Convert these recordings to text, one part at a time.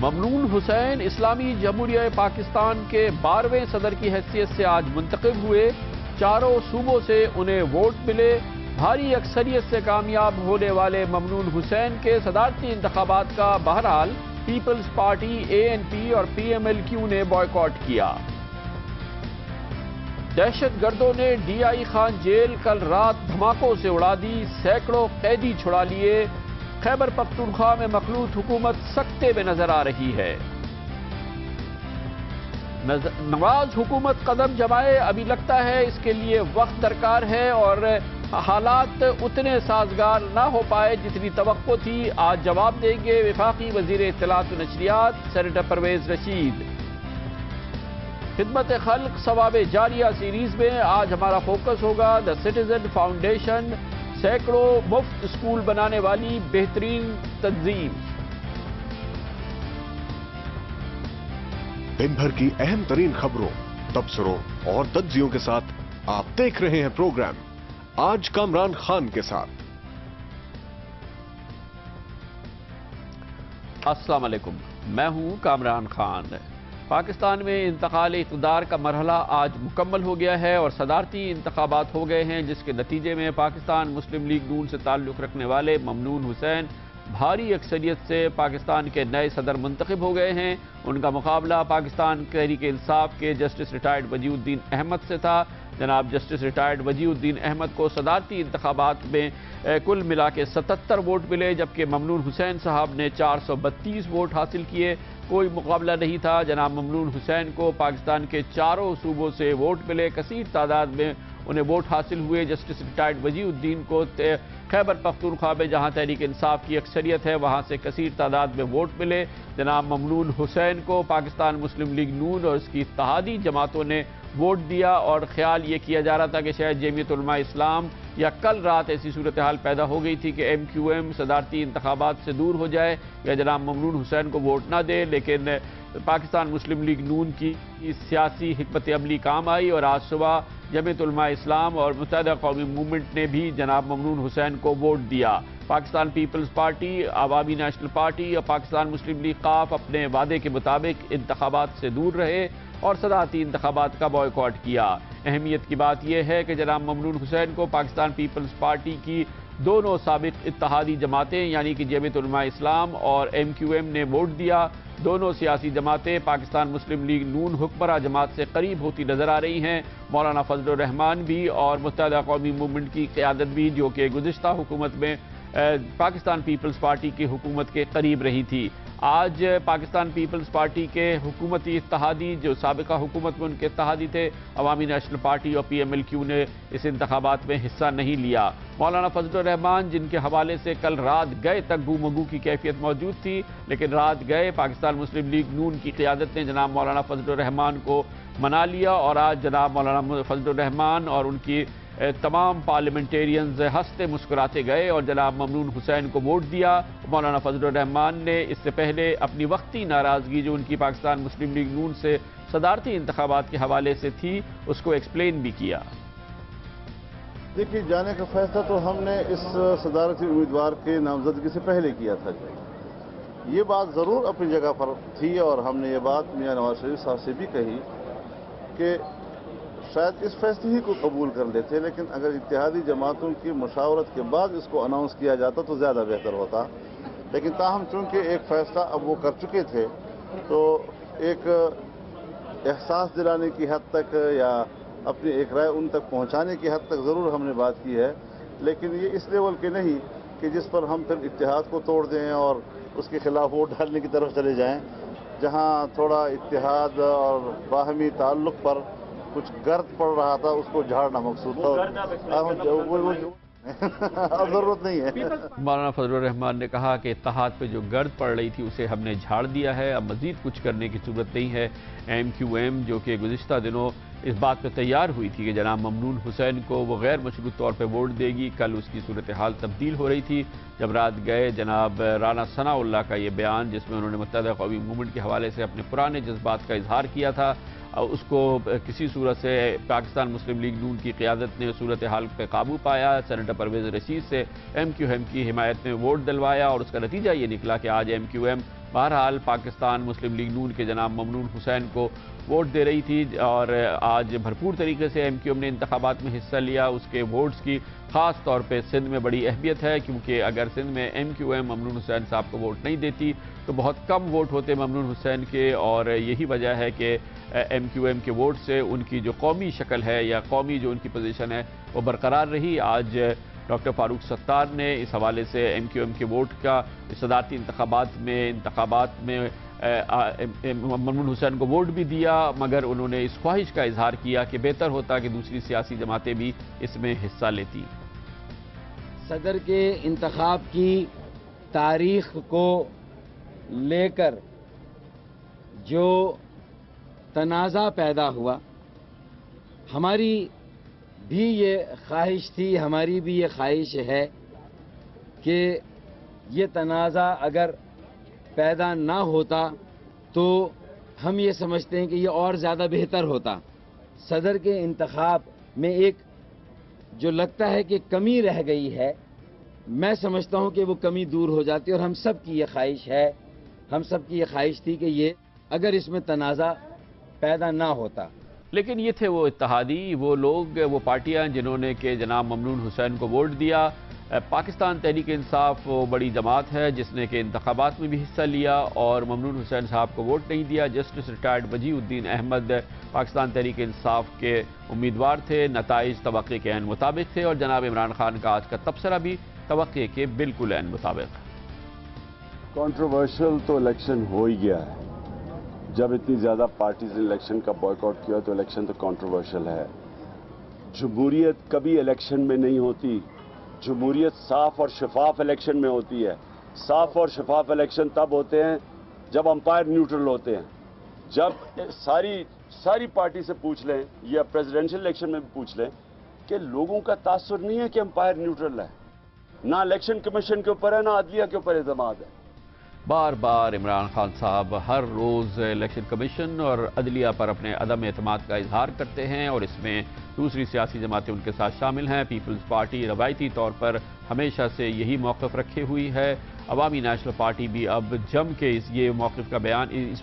ممنون حسین اسلامی جمہوریہ پاکستان کے 12ویں صدر کی حیثیت سے آج منتخب ہوئے۔ چاروں صوبوں سے انہیں ووٹ ملے۔ بھاری اکثریت سے کامیاب ہونے والے ممنون حسین کے صدارتی انتخابات کا بہرحال پیپلز پارٹی، ANP اور PMLQ نے بائیکاٹ کیا۔ دہشت گردوں نے DI خان جیل کل رات دھماکوں سے اڑا دی، سینکڑوں قیدی چھڑا لیے۔ خیبر پختونخوا میں مخلوط حکومت سکتے میں نظر آ رہی ہے۔ نواز حکومت قدم جمائے، ابھی لگتا ہے اس کے لیے وقت درکار ہے اور حالات اتنے سازگار نہ ہو پائے جتنی توقع تھی۔ آج جواب دیں گے وفاقی وزیر اطلاعات و نشریات سینیٹر پرویز رشید۔ خدمت خلق ثواب جاریہ سیریز میں آج ہمارا فوکس ہوگا دی سٹیزن فاؤنڈیشن، سینکڑوں مفت اسکول بنانے والی بہترین تنظیم۔ دن بھر کی اہم ترین خبروں، تبصروں اور تجزیوں کے ساتھ آپ دیکھ رہے ہیں پروگرام آج کامران خان کے ساتھ۔ السلام علیکم، میں ہوں کامران خان۔ پاکستان میں انتقال اقتدار کا مرحلہ آج مکمل ہو گیا ہے اور صدارتی انتخابات ہو گئے ہیں، جس کے نتیجے میں پاکستان مسلم لیگ نون سے تعلق رکھنے والے ممنون حسین بھاری اکثریت سے پاکستان کے نئے صدر منتخب ہو گئے ہیں۔ ان کا مقابلہ پاکستان تحریک انصاف کے جسٹس ریٹائرڈ وجیہ الدین احمد سے تھا۔ جناب جسٹس ریٹائرڈ وجیہ الدین احمد کو صدارتی انتخابات میں کل ملا کے 77 ووٹ ملے، جبکہ ممنون حسین صاحب نے 432 ووٹ حاصل کیے۔ کوئی مقابلہ نہیں تھا۔ جناب ممنون حسین کو پاکستان کے چاروں صوبوں سے ووٹ ملے، کثیر تعداد میں انہیں ووٹ حاصل ہوئے۔ جسٹس ریٹائرڈ وجیہ الدین کو خیبر پختونخوا میں جہاں تحریک انصاف کی اکثریت ہے وہاں سے کثیر تعداد میں ووٹ ملے۔ جناب ممنون حسین کو پاکستان مسلم لیگ نون اور اس کی اتحادی جماعتوں نے ووٹ دیا اور خیال یہ کیا جا رہا تھا کہ شاید جمعیت علماء اسلام یا کل رات ایسی صورتحال پیدا ہو گئی تھی کہ MQM صدارتی انتخابات سے دور ہو جائے یا جناب ممنون حسین کو ووٹ نہ دے، لیکن پاکستان مسلم لیگ نون کی سیاسی حکمت عملی کام آئی اور آج صبح جمعیت علماء اسلام اور متحدہ قومی موومنٹ نے بھی جناب ممنون حسین کو ووٹ دیا۔ پاکستان پیپلز پارٹی، عوامی نیشنل پارٹی اور پاکستان مسلم لیگ قاف اپنے وعدے کے مطابق انتخابات سے دور رہے اور صدارتی انتخابات کا بائیکاٹ کیا۔ اہمیت کی بات یہ ہے کہ جناب ممنون حسین کو پاکستان پیپلز پارٹی کی دونوں سابق اتحادی جماعتیں یعنی کہ جمعیت علماء اسلام اور MQM نے ووٹ دیا۔ دونوں سیاسی جماعتیں پاکستان مسلم لیگ نون حکمراں جماعت سے قریب ہوتی نظر آ رہی ہیں۔ مولانا فضل الرحمان بھی اور متحدہ قومی موومنٹ کی قیادت بھی، جو کہ گزشتہ حکومت میں پاکستان پیپلز پارٹی کی حکومت کے قریب رہی تھی۔ آج پاکستان پیپلز پارٹی کے حکومتی اتحادی جو سابقہ حکومت میں ان کے اتحادی تھے، عوامی نیشنل پارٹی اور PMLQ نے اس انتخابات میں حصہ نہیں لیا۔ مولانا فضل الرحمان جن کے حوالے سے کل رات گئے تک گو مگو کی کیفیت موجود تھی، لیکن رات گئے پاکستان مسلم لیگ نون کی قیادت نے جناب مولانا فضل الرحمان کو منا لیا اور آج جناب مولانا فضل الرحمان اور ان کی تمام پارلیمنٹیرینز ہنستے مسکراتے گئے اور جناب ممنون حسین کو ووٹ دیا۔ مولانا فضل الرحمان نے اس سے پہلے اپنی وقتی ناراضگی جو ان کی پاکستان مسلم لیگ نون سے صدارتی انتخابات کے حوالے سے تھی اس کو ایکسپلین بھی کیا۔ دیکھیے، جانے کا فیصلہ تو ہم نے اس صدارتی امیدوار کے نامزدگی سے پہلے کیا تھا۔ یہ بات ضرور اپنی جگہ پر تھی اور ہم نے یہ بات میاں نواز شریف صاحب سے بھی کہی کہ شاید اس فیصلے ہی کو قبول کر لیتے، لیکن اگر اتحادی جماعتوں کی مشاورت کے بعد اس کو اناؤنس کیا جاتا تو زیادہ بہتر ہوتا، لیکن تاہم چونکہ ایک فیصلہ اب وہ کر چکے تھے تو ایک احساس دلانے کی حد تک یا اپنی ایک رائے ان تک پہنچانے کی حد تک ضرور ہم نے بات کی ہے، لیکن یہ اس لیول کے نہیں کہ جس پر ہم پھر اتحاد کو توڑ دیں اور اس کے خلاف ووٹ ڈالنے کی طرف چلے جائیں۔ جہاں تھوڑا اتحاد اور باہمی تعلق پر کچھ گرد پڑ رہا تھا اس کو جھاڑنا مقصود تھا، اب ضرورت نہیں ہے۔ مولانا فضل الرحمان نے کہا کہ اتحاد پہ جو گرد پڑ رہی تھی اسے ہم نے جھاڑ دیا ہے، اب مزید کچھ کرنے کی صورت نہیں ہے۔ MQM جو کہ گزشتہ دنوں اس بات پہ تیار ہوئی تھی کہ جناب ممنون حسین کو وہ غیر مشروط طور پہ ووٹ دے گی، کل اس کی صورتحال تبدیل ہو رہی تھی جب رات گئے جناب رانا ثناء اللہ کا یہ بیان جس میں انہوں نے متحدہ قومی موومنٹ کے حوالے سے اپنے پرانے جذبات کا اظہار کیا تھا، اس کو کسی صورت سے پاکستان مسلم لیگ نون کی قیادت نے صورتحال پہ قابو پایا، سینیٹر پرویز رشید سے MQM کی حمایت میں ووٹ دلوایا اور اس کا نتیجہ یہ نکلا کہ آج MQM بہرحال پاکستان مسلم لیگ نون کے جناب ممنون حسین کو ووٹ دے رہی تھی اور آج بھرپور طریقے سے ایم کیو ایم نے انتخابات میں حصہ لیا. اس کے ووٹس کی خاص طور پہ سندھ میں بڑی اہمیت ہے، کیونکہ اگر سندھ میں M Q M Mamnoon Hussain صاحب کو ووٹ نہیں دیتی تو بہت کم ووٹ ہوتے ممنون حسین کے، اور یہی وجہ ہے کہ ایم کیو ایم کے ووٹ سے ان کی جو قومی شکل ہے یا قومی جو ان کی پوزیشن ہے وہ برقرار رہی. آج ڈاکٹر فاروق ستار نے اس حوالے سے ایم کیو ایم کے ووٹ کا صدارتی انتخابات میں ممنون حسین کو ووٹ بھی دیا، مگر انہوں نے اس خواہش کا اظہار کیا کہ بہتر ہوتا کہ دوسری سیاسی جماعتیں بھی اس میں حصہ لیتی. صدر کے انتخاب کی تاریخ کو لے کر جو تنازع پیدا ہوا، ہماری بھی یہ خواہش تھی، ہماری بھی یہ خواہش ہے کہ یہ تنازع اگر پیدا نہ ہوتا تو ہم یہ سمجھتے ہیں کہ یہ اور زیادہ بہتر ہوتا. صدر کے انتخاب میں ایک جو لگتا ہے کہ کمی رہ گئی ہے، میں سمجھتا ہوں کہ وہ کمی دور ہو جاتی، اور ہم سب کی یہ خواہش ہے، ہم سب کی یہ خواہش تھی کہ یہ اگر اس میں تنازع پیدا نہ ہوتا. لیکن یہ تھے وہ اتحادی، وہ لوگ، وہ پارٹیاں جنہوں نے کہ جناب ممنون حسین کو ووٹ دیا. پاکستان تحریک انصاف وہ بڑی جماعت ہے جس نے کہ انتخابات میں بھی حصہ لیا اور ممنون حسین صاحب کو ووٹ نہیں دیا. جسٹس ریٹائرڈ وجیہ الدین احمد پاکستان تحریک انصاف کے امیدوار تھے. نتائج توقع کے عین مطابق تھے اور جناب عمران خان کا آج کا تبصرہ بھی توقع کے بالکل عین مطابق. کنٹروورشل تو الیکشن ہو ہی گیا ہے. جب اتنی زیادہ پارٹیز نے الیکشن کا بائیکاٹ کیا تو الیکشن تو کنٹروورشل ہے. جمہوریت کبھی الیکشن میں نہیں ہوتی. جمہوریت صاف اور شفاف الیکشن میں ہوتی ہے. صاف اور شفاف الیکشن تب ہوتے ہیں جب امپائر نیوٹرل ہوتے ہیں. جب ساری پارٹی سے پوچھ لیں یا پریزیڈنشل الیکشن میں بھی پوچھ لیں کہ لوگوں کا تاثر نہیں ہے کہ امپائر نیوٹرل ہے. نہ الیکشن کمیشن کے اوپر ہے، نہ عدلیہ کے اوپر اعتماد ہے. بار بار عمران خان صاحب ہر روز الیکشن کمیشن اور عدلیہ پر اپنے عدم اعتماد کا اظہار کرتے ہیں، اور اس میں دوسری سیاسی جماعتیں ان کے ساتھ شامل ہیں. پیپلز پارٹی روایتی طور پر ہمیشہ سے یہی موقف رکھے ہوئی ہے. عوامی نیشنل پارٹی بھی اب جم کے اس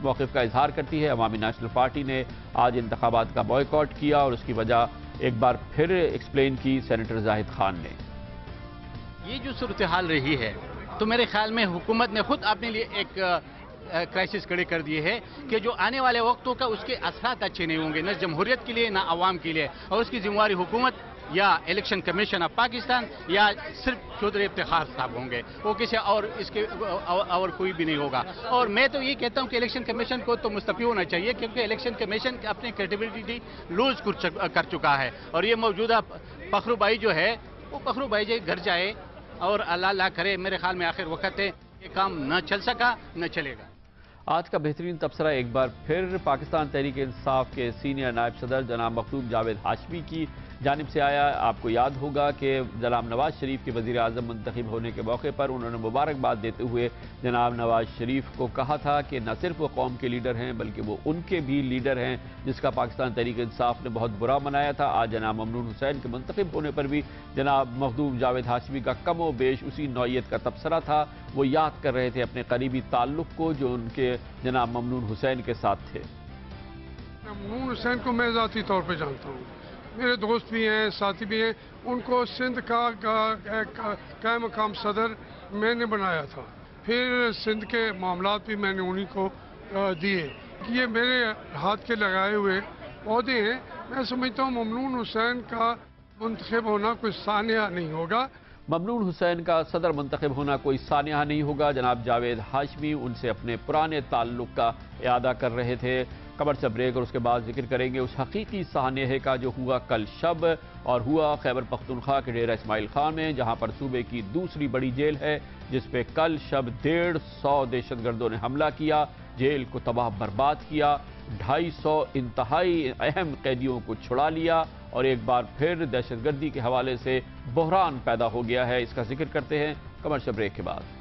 موقف کا اظہار کرتی ہے. عوامی نیشنل پارٹی نے آج انتخابات کا بائیکاٹ کیا اور اس کی وجہ ایک بار پھر ایکسپلین کی سینیٹر زاہد خان نے. یہ جو صورتحال رہی ہے تو میرے خیال میں حکومت نے خود اپنے لیے ایک کرائسس کھڑے کر دیے ہے کہ جو آنے والے وقتوں کا اس کے اثرات اچھے نہیں ہوں گے، نہ جمہوریت کے لیے نہ عوام کے لیے، اور اس کی ذمہ داری حکومت یا الیکشن کمیشن آف پاکستان یا صرف چودھری افتخار صاحب ہوں گے. وہ کسی اور کوئی بھی نہیں ہوگا. اور میں تو یہ کہتا ہوں کہ الیکشن کمیشن کو تو مستعفی ہونا چاہیے، کیونکہ الیکشن کمیشن اپنی کریڈیبلٹی لوز کر چکا ہے. اور یہ موجودہ فخرو بھائی جو ہے وہ فخرو بھائی جو گھر جائے اور اللہ کرے. میرے خیال میں آخر وقت ہے، یہ کام نہ چل سکا نہ چلے گا. آج کا بہترین تبصرہ ایک بار پھر پاکستان تحریک انصاف کے سینئر نائب صدر جناب مخدوم جاوید ہاشمی کی جانب سے آیا. آپ کو یاد ہوگا کہ جناب نواز شریف کے وزیر اعظم منتخب ہونے کے موقع پر انہوں نے مبارکباد دیتے ہوئے جناب نواز شریف کو کہا تھا کہ نہ صرف وہ قوم کے لیڈر ہیں بلکہ وہ ان کے بھی لیڈر ہیں، جس کا پاکستان تحریک انصاف نے بہت برا منایا تھا. آج جناب ممنون حسین کے منتخب ہونے پر بھی جناب مخدوم جاوید ہاشمی کا کم و بیش اسی نوعیت کا تبصرہ تھا. وہ یاد کر رہے تھے اپنے قریبی تعلق کو جو ان کے جناب ممنون حسین کے ساتھ تھے. ممنون حسین کو میں ذاتی طور پہ جانتا ہوں، میرے دوست بھی ہیں، ساتھی بھی ہیں. ان کو سندھ کا قائم مقام صدر میں نے بنایا تھا. پھر سندھ کے معاملات بھی میں نے انہی کو دیے. یہ میرے ہاتھ کے لگائے ہوئے عہدے ہیں. میں سمجھتا ہوں ممنون حسین کا منتخب ہونا کوئی سانحہ نہیں ہوگا. ممنون حسین کا صدر منتخب ہونا کوئی سانحہ نہیں ہوگا. جناب جاوید ہاشمی ان سے اپنے پرانے تعلق کا اعادہ کر رہے تھے. کمرشل بریک اور اس کے بعد ذکر کریں گے اس حقیقی سانحے کا جو ہوا کل شب، اور ہوا خیبر پختونخوا کے ڈیرہ اسماعیل خان میں، جہاں پر صوبے کی دوسری بڑی جیل ہے جس پہ کل شب 150 دہشت گردوں نے حملہ کیا، جیل کو تباہ برباد کیا، 250 انتہائی اہم قیدیوں کو چھڑا لیا، اور ایک بار پھر دہشت گردی کے حوالے سے بحران پیدا ہو گیا ہے. اس کا ذکر کرتے ہیں کمرشل بریک کے بعد.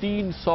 300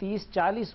30-40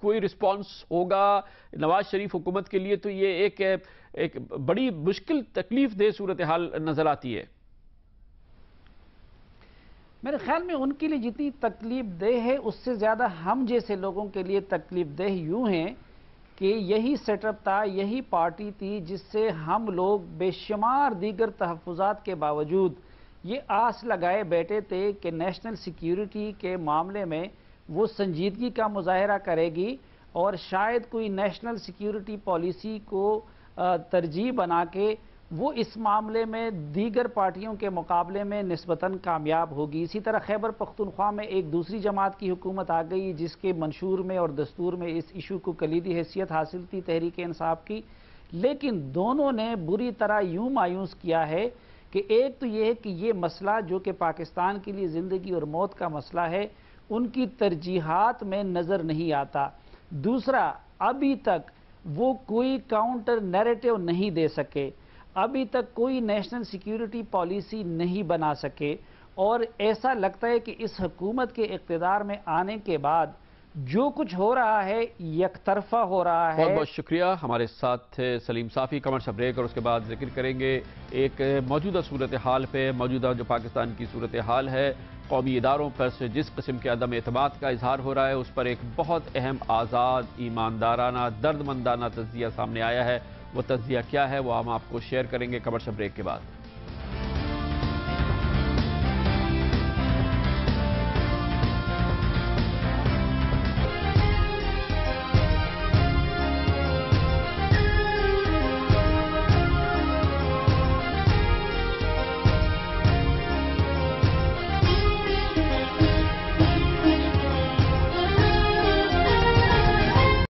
کوئی رسپانس ہوگا نواز شریف حکومت کے لیے؟ تو یہ ایک بڑی مشکل تکلیف دہ صورتحال نظر آتی ہے۔ میرے خیال میں ان کے لیے جتنی تکلیف دہ ہے اس سے زیادہ ہم جیسے لوگوں کے لیے تکلیف دہ یوں ہیں کہ یہی سیٹ اپ تھا، یہی پارٹی تھی جس سے ہم لوگ بے شمار دیگر تحفظات کے باوجود یہ آس لگائے بیٹھے تھے کہ نیشنل سیکیورٹی کے معاملے میں وہ سنجیدگی کا مظاہرہ کرے گی اور شاید کوئی نیشنل سیکیورٹی پالیسی کو ترجیح بنا کے وہ اس معاملے میں دیگر پارٹیوں کے مقابلے میں نسبتاً کامیاب ہوگی۔ اسی طرح خیبر پختونخوا میں ایک دوسری جماعت کی حکومت آ گئی جس کے منشور میں اور دستور میں اس ایشو کو کلیدی حیثیت حاصل تھی تحریک انصاف کی، لیکن دونوں نے بری طرح یوں مایوس کیا ہے کہ ایک تو یہ ہے کہ یہ مسئلہ جو کہ پاکستان کے لیے زندگی اور موت کا مسئلہ ہے ان کی ترجیحات میں نظر نہیں آتا، دوسرا ابھی تک وہ کوئی کاؤنٹر نیریٹو نہیں دے سکے، ابھی تک کوئی نیشنل سیکیورٹی پالیسی نہیں بنا سکے، اور ایسا لگتا ہے کہ اس حکومت کے اقتدار میں آنے کے بعد جو کچھ ہو رہا ہے یک طرفہ ہو رہا ہے۔ بہت بہت شکریہ۔ ہمارے ساتھ تھے سلیم صافی۔ کمرشل بریک اور اس کے بعد ذکر کریں گے ایک موجودہ صورتحال پہ، موجودہ جو پاکستان کی صورتحال ہے، قومی اداروں پر سے جس قسم کے عدم اعتماد کا اظہار ہو رہا ہے اس پر ایک بہت اہم آزاد، ایماندارانہ، دردمندانہ تجزیہ سامنے آیا ہے۔ وہ تجزیہ کیا ہے وہ ہم آپ کو شیئر کریں گے کمرشل بریک کے بعد۔